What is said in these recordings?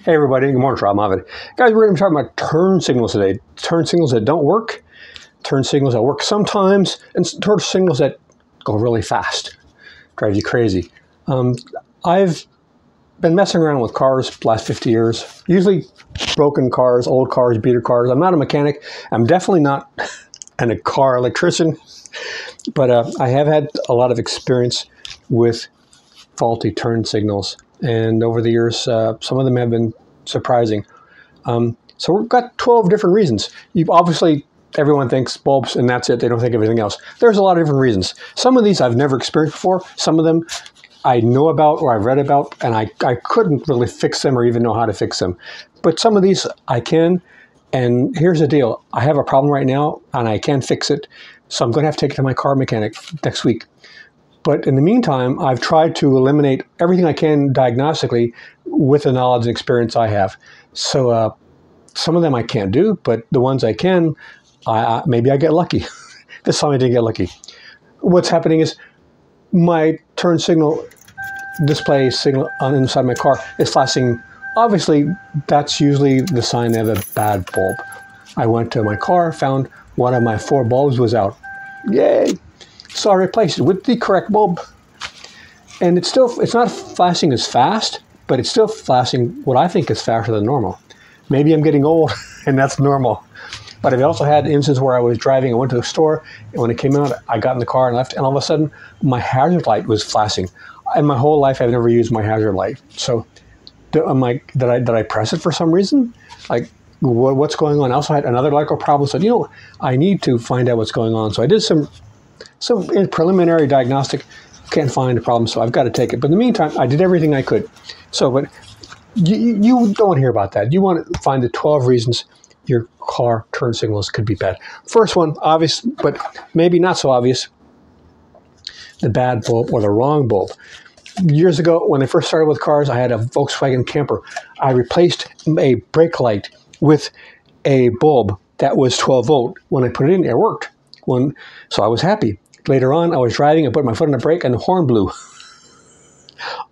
Hey everybody, good morning, Robb. Guys, we're going to be talking about turn signals today. Turn signals that don't work, turn signals that work sometimes, and turn signals that go really fast, drive you crazy. I've been messing around with cars the last 50 years, usually broken cars, old cars, beater cars. I'm not a mechanic. I'm definitely not a car electrician, but I have had a lot of experience with faulty turn signals. And over the years, some of them have been surprising. So we've got 12 different reasons. Obviously, everyone thinks bulbs and that's it. They don't think of anything else. There's a lot of different reasons. Some of these I've never experienced before. Some of them I know about or I've read about, and I couldn't really fix them or even know how to fix them. But some of these I can. And here's the deal. I have a problem right now, and I can't fix it. So I'm going to have to take it to my car mechanic next week. But in the meantime, I've tried to eliminate everything I can diagnostically with the knowledge and experience I have. So some of them I can't do, but the ones I can, maybe I get lucky. This time I didn't get lucky. What's happening is my turn signal display signal on inside my car is flashing. Obviously, that's usually the sign of a bad bulb. I went to my car, found one of my 4 bulbs was out. Yay! So I replaced it with the correct bulb. And it's not flashing as fast, but it's still flashing what I think is faster than normal. Maybe I'm getting old and that's normal. But I've also had instances where I was driving, I went to a store, and when it came out, I got in the car and left, and all of a sudden, my hazard light was flashing. In my whole life, I've never used my hazard light. So I'm like, did I press it for some reason? Like, what's going on? I also had another electrical problem. So, I need to find out what's going on. So I did some preliminary diagnostic, can't find a problem, so I've got to take it. But in the meantime, I did everything I could. So, but you don't want to hear about that. You want to find the 12 reasons your car turn signals could be bad. First one, obvious, but maybe not so obvious, the bad bulb or the wrong bulb. Years ago, when I first started with cars, I had a Volkswagen camper. I replaced a brake light with a bulb that was 12 volt. When I put it in, it worked. So I was happy. Later on, I was driving, I put my foot on the brake, and the horn blew.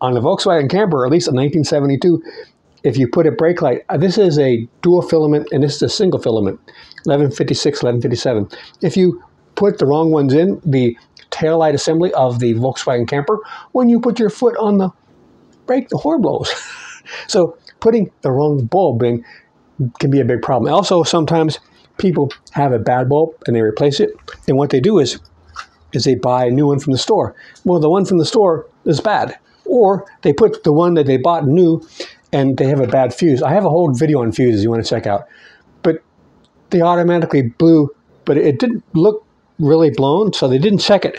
On the Volkswagen camper, at least in 1972, if you put a brake light, this is a dual filament, and this is a single filament, 1156, 1157. If you put the wrong ones in, the tail light assembly of the Volkswagen camper, when you put your foot on the brake, the horn blows. So putting the wrong bulb in can be a big problem. Also, sometimes people have a bad bulb and they replace it, and what they do is they buy a new one from the store. Well, the one from the store is bad, or they put the one that they bought new and they have a bad fuse. I have a whole video on fuses you want to check out, but they automatically blew, but it didn't look really blown, so they didn't check it.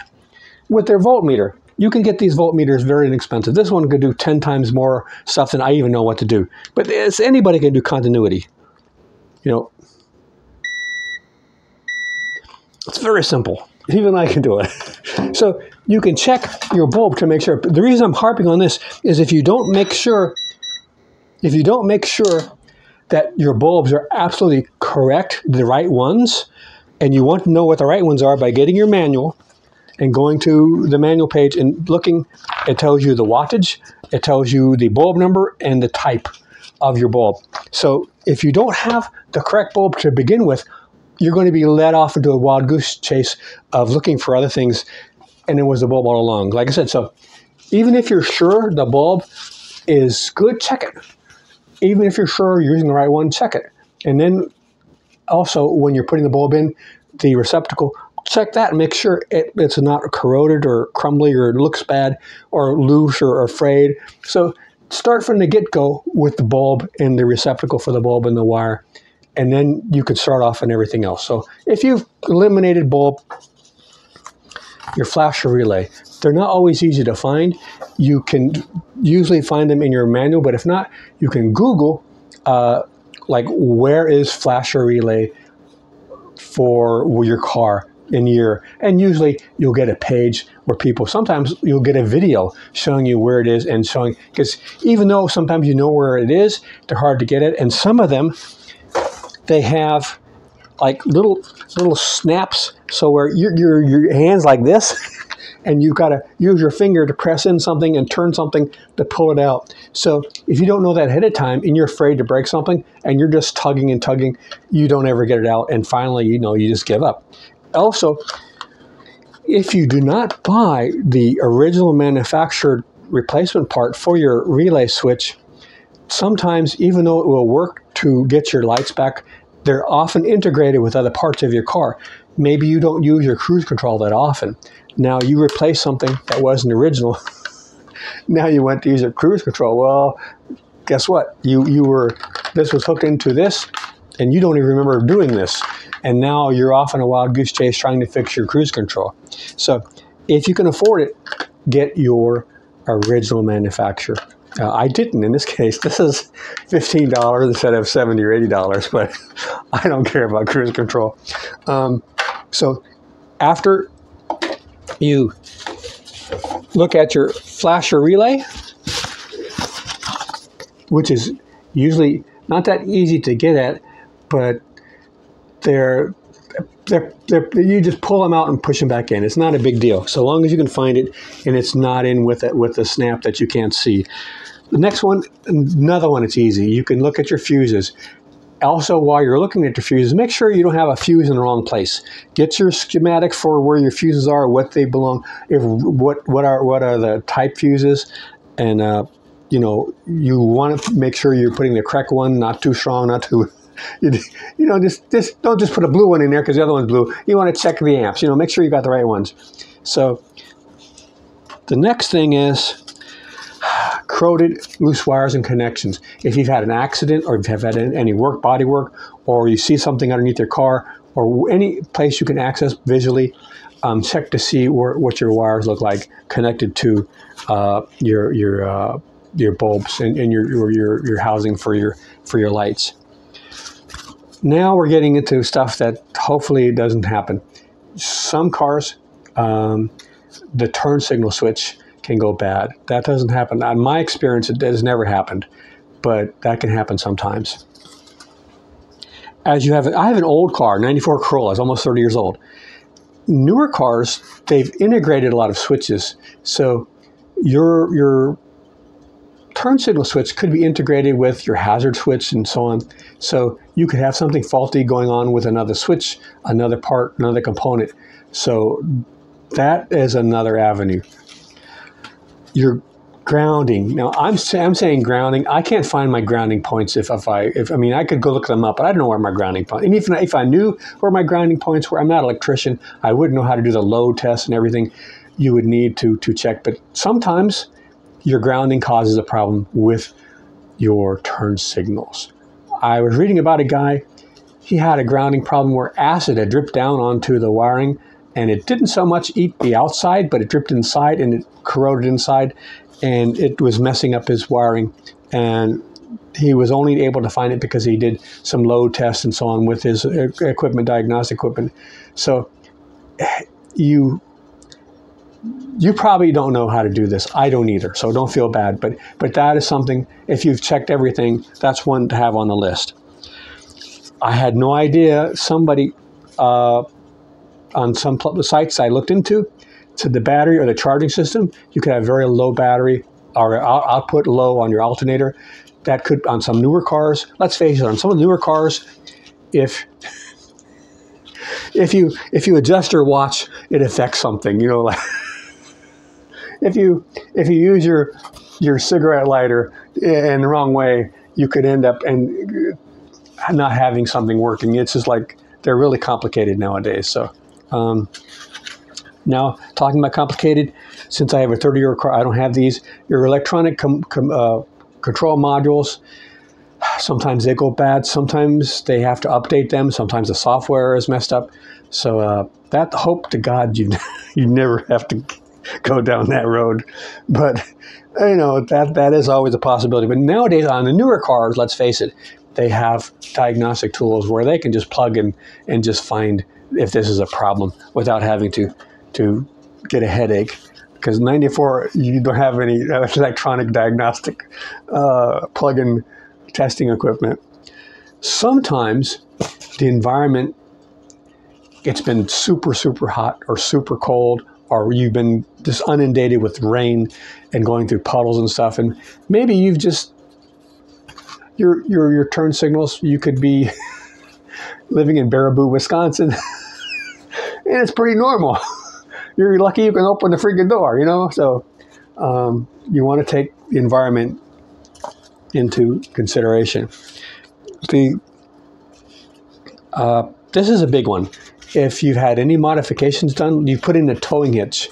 With their voltmeter, you can get these voltmeters very inexpensive. This one could do 10 times more stuff than I even know what to do. But anybody can do continuity. It's very simple. Even I can do it. So you can check your bulb to make sure. The reason I'm harping on this is if you don't make sure that your bulbs are absolutely correct, the right ones, and you want to know what the right ones are by getting your manual and going to the manual page and looking, it tells you the wattage, it tells you the bulb number and the type of your bulb. So if you don't have the correct bulb to begin with, you're going to be led off into a wild goose chase of looking for other things, and it was the bulb all along. Like I said, so even if you're sure the bulb is good, check it. Even if you're sure you're using the right one, check it. And then also, when you're putting the bulb in, the receptacle, check that and make sure it's not corroded or crumbly or looks bad or loose or frayed. So start from the get-go with the bulb and the receptacle for the bulb and the wire, and then you can start off on everything else. So if you've eliminated bulb, your flasher relay, they're not always easy to find. You can usually find them in your manual, but if not, you can Google, like, where is flasher relay for your car in year, and usually you'll get a page where sometimes you'll get a video showing you where it is and showing, because even though sometimes you know where it is, they're hard to get it, and some of them, they have like little snaps, so where your hands like this, and you've got to use your finger to press in something and turn something to pull it out. So if you don't know that ahead of time and you're afraid to break something and you're just tugging and tugging, you don't ever get it out. And finally, you just give up. Also, if you do not buy the original manufactured replacement part for your relay switch, sometimes even though it will work to get your lights back, they're often integrated with other parts of your car. Maybe you don't use your cruise control that often. Now you replace something that wasn't original. Now you went to use your cruise control. Well, guess what? This was hooked into this, and you don't even remember doing this. And now you're off on a wild goose chase trying to fix your cruise control. So if you can afford it, get your original manufacturer. I didn't in this case. This is $15 instead of $70 or $80, but I don't care about cruise control. So after you look at your flasher relay, which is usually not that easy to get at, but you just pull them out and push them back in. It's not a big deal, so long as you can find it and it's not in with the snap that you can't see. The next one, another one, it's easy. You can look at your fuses. Also, while you're looking at your fuses, make sure you don't have a fuse in the wrong place. Get your schematic for where your fuses are, what they belong, what are the type fuses, and you want to make sure you're putting the correct one, not too strong, not too. Just don't just put a blue one in there because the other one's blue. You want to check the amps. Make sure you got the right ones. So the next thing is corroded loose wires and connections. If you've had an accident or if you've had any body work, or you see something underneath your car, or any place you can access visually, check to see what your wires look like connected to your bulbs and your housing for your lights. Now we're getting into stuff that hopefully doesn't happen. Some cars, the turn signal switch can go bad. That doesn't happen. In my experience, it has never happened, but that can happen sometimes. I have an old car, 94 Corolla. It's almost 30 years old. Newer cars, they've integrated a lot of switches. So your turn signal switch could be integrated with your hazard switch and so on. So you could have something faulty going on with another switch, another part, another component. So that is another avenue. Your grounding. Now I'm saying grounding. I can't find my grounding points if I could go look them up, but I don't know where my grounding point. And if I knew where my grounding points were, I'm not an electrician. I wouldn't know how to do the load test and everything. You would need to check. But sometimes your grounding causes a problem with your turn signals. I was reading about a guy. He had a grounding problem where acid had dripped down onto the wiring, and it didn't so much eat the outside, but it dripped inside and it corroded inside, and it was messing up his wiring. And he was only able to find it because he did some load tests and so on with his equipment, diagnostic equipment. So you probably don't know how to do this. I don't either, so don't feel bad. But that is something, if you've checked everything, that's one to have on the list. I had no idea. Somebody on some sites I looked into, to the battery or the charging system, you could have very low battery or output low on your alternator. That could, on some newer cars, let's face it, on some of the newer cars, if you adjust your watch, it affects something. Like if you use your cigarette lighter in the wrong way, you could end up and not having something working. It's just like they're really complicated nowadays. So now talking about complicated, since I have a 30-year car, I don't have these. Your electronic control modules, sometimes they go bad. Sometimes they have to update them. Sometimes the software is messed up. So hope to God you never have to go down that road. But that is always a possibility. But nowadays on the newer cars, let's face it, they have diagnostic tools where they can just plug in and just find if this is a problem without having to get a headache. Because 94, you don't have any electronic diagnostic plug-in testing equipment. Sometimes the environment, it's been super, super hot or super cold, or you've been just inundated with rain and going through puddles and stuff, and maybe you've just your turn signals. You could be living in Baraboo, Wisconsin, and it's pretty normal. You're lucky you can open the freaking door, you know. So you want to take the environment into consideration. This is a big one. If you've had any modifications done, you've put in a towing hitch,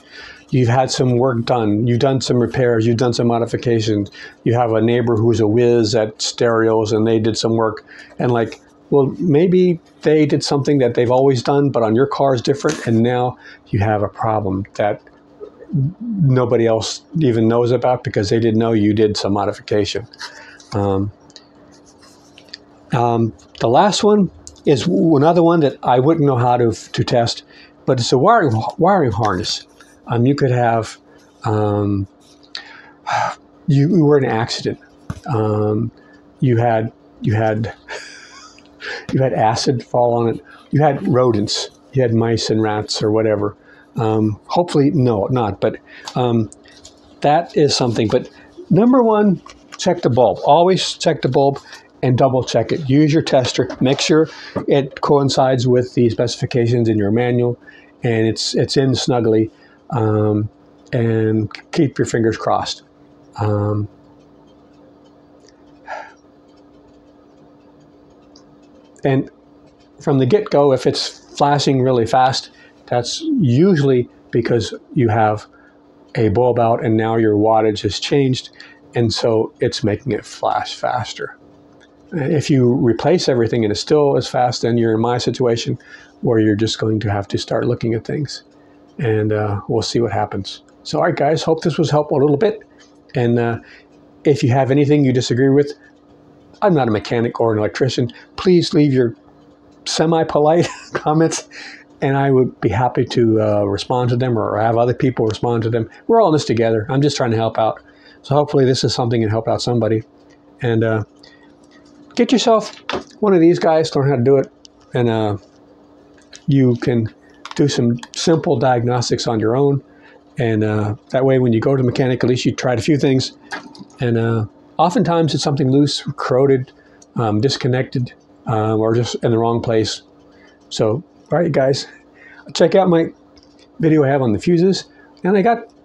you've had some work done, you've done some repairs, you've done some modifications, you have a neighbor who's a whiz at stereos and they did some work, and like, well, maybe they did something that they've always done, but on your car is different, and now you have a problem that nobody else even knows about because they didn't know you did some modification. The last one is another one that I wouldn't know how to test, but it's a wiring harness. You could have, you were in an accident. You had acid fall on it. You had rodents. You had mice and rats or whatever. Hopefully, no, not. But that is something. But number one, check the bulb. Always check the bulb and double check it. Use your tester. Make sure it coincides with the specifications in your manual and it's in snugly. And keep your fingers crossed. And from the get-go, if it's flashing really fast, that's usually because you have a bulb out and now your wattage has changed, and so it's making it flash faster. If you replace everything and it's still as fast, then you're in my situation where you're just going to have to start looking at things, and we'll see what happens. So, all right, guys, hope this was helpful a little bit. And if you have anything you disagree with, I'm not a mechanic or an electrician. Please leave your semi-polite comments, and I would be happy to respond to them or have other people respond to them. We're all in this together. I'm just trying to help out. So hopefully this is something that can help out somebody. And get yourself one of these guys, learn how to do it, and you can do some simple diagnostics on your own. And that way when you go to the mechanic, at least you tried a few things. And oftentimes it's something loose, corroded, disconnected, or just in the wrong place. So, all right, guys, check out my video I have on the fuses. And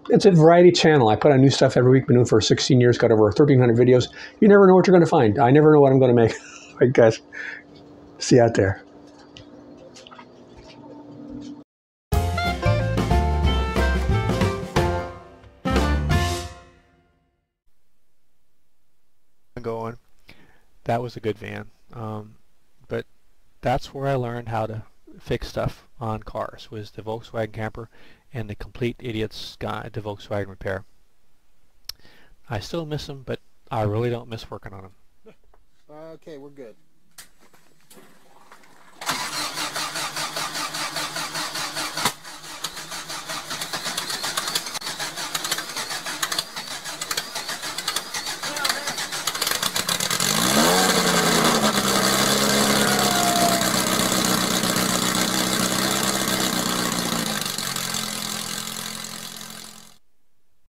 it's a variety channel. I put out new stuff every week. Been doing for 16 years, got over 1,300 videos. You never know what you're going to find. I never know what I'm going to make. All right, guys, see you out there. Going. That was a good van, but that's where I learned how to fix stuff on cars, was the Volkswagen Camper and the Complete Idiot's Guide to Volkswagen Repair. I still miss them, but I really don't miss working on them. Okay, we're good.